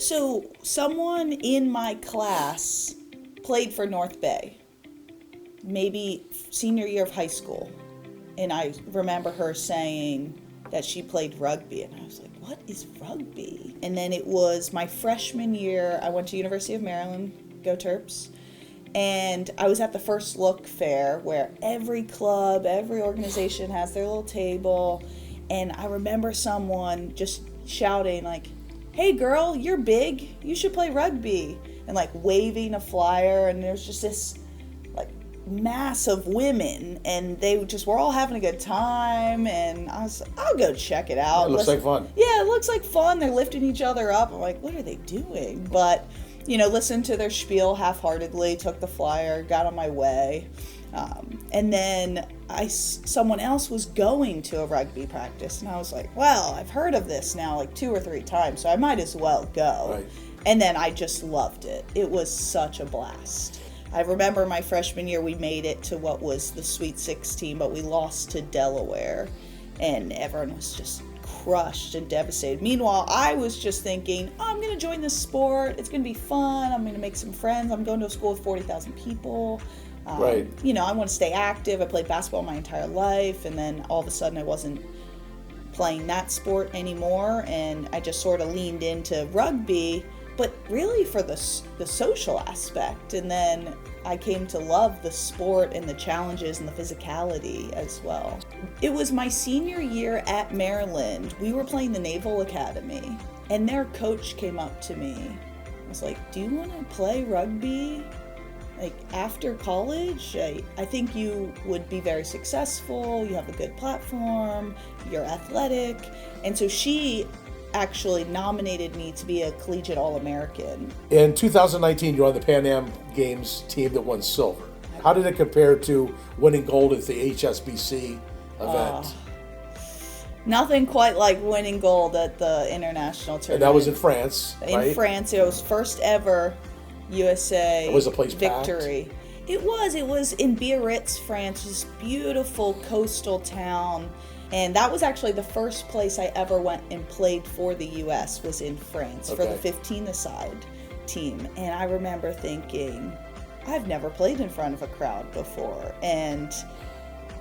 So someone in my class played for North Bay, maybe senior year of high school. And I remember her saying that she played rugby. And I was like, what is rugby? And then it was my freshman year. I went to University of Maryland, go Terps. And I was at the First Look Fair where every club, every organization has their little table. And I remember someone just shouting like, hey girl, you're big, you should play rugby. And like waving a flyer, and there's just this like mass of women, and they just were all having a good time. And I was like, I'll go check it out. It looks like fun. Yeah, it looks like fun. They're lifting each other up. I'm like, what are they doing? But, listened to their spiel half-heartedly, took the flyer, got on my way. And then someone else was going to a rugby practice, and I was like, well, I've heard of this now like 2 or 3 times, so I might as well go. Right. And then I just loved it. It was such a blast. I remember my freshman year, we made it to what was the Sweet 16, but we lost to Delaware, and everyone was just crushed and devastated. Meanwhile, I was just thinking, I'm going to join this sport. It's going to be fun. I'm going to make some friends. I'm going to a school with 40,000 people. Right. I want to stay active. I played basketball my entire life, and then all of a sudden I wasn't playing that sport anymore, and I just sort of leaned into rugby, but really for the social aspect. And then I came to love the sport and the challenges and the physicality as well. It was my senior year at Maryland. We were playing the Naval Academy, and their coach came up to me. I was like, do you want to play rugby? Like after college, I think you would be very successful. You have a good platform. You're athletic. And so she actually nominated me to be a collegiate All-American. In 2019, you're on the Pan Am Games team that won silver. How did it compare to winning gold at the HSBC event? Nothing quite like winning gold at the international tournament. And that was in France, right? In France. It was first ever USA was the place victory. Packed? It was in Biarritz, France, this beautiful coastal town. And that was actually the first place I ever went and played for the US, was in France for the 15-a-side team. And I remember thinking, I've never played in front of a crowd before. And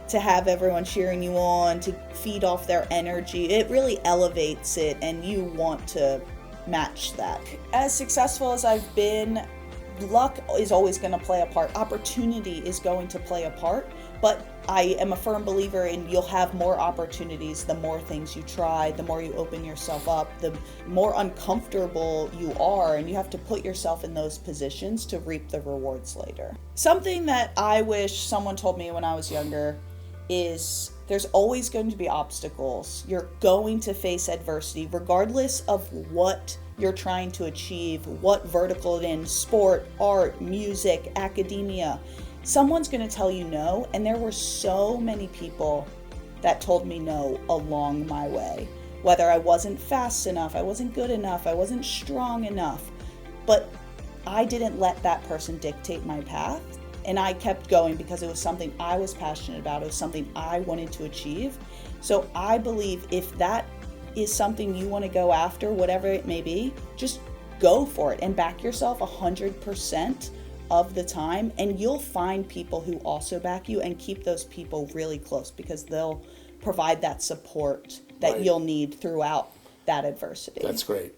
to have everyone cheering you on, to feed off their energy, it really elevates it, and you want to match that. As successful as I've been, luck is always going to play a part. Opportunity is going to play a part, but I am a firm believer in you'll have more opportunities the more things you try, the more you open yourself up, the more uncomfortable you are, and you have to put yourself in those positions to reap the rewards later. Something that I wish someone told me when I was younger is there's always going to be obstacles. You're going to face adversity, regardless of what you're trying to achieve, what vertical it in, sport, art, music, academia. Someone's going to tell you no, and there were so many people that told me no along my way. Whether I wasn't fast enough, I wasn't good enough, I wasn't strong enough, but I didn't let that person dictate my path. And I kept going because it was something I was passionate about. It was something I wanted to achieve. So I believe if that is something you want to go after, whatever it may be, just go for it and back yourself 100% of the time. And you'll find people who also back you, and keep those people really close because they'll provide that support that you'll need throughout that adversity. That's great.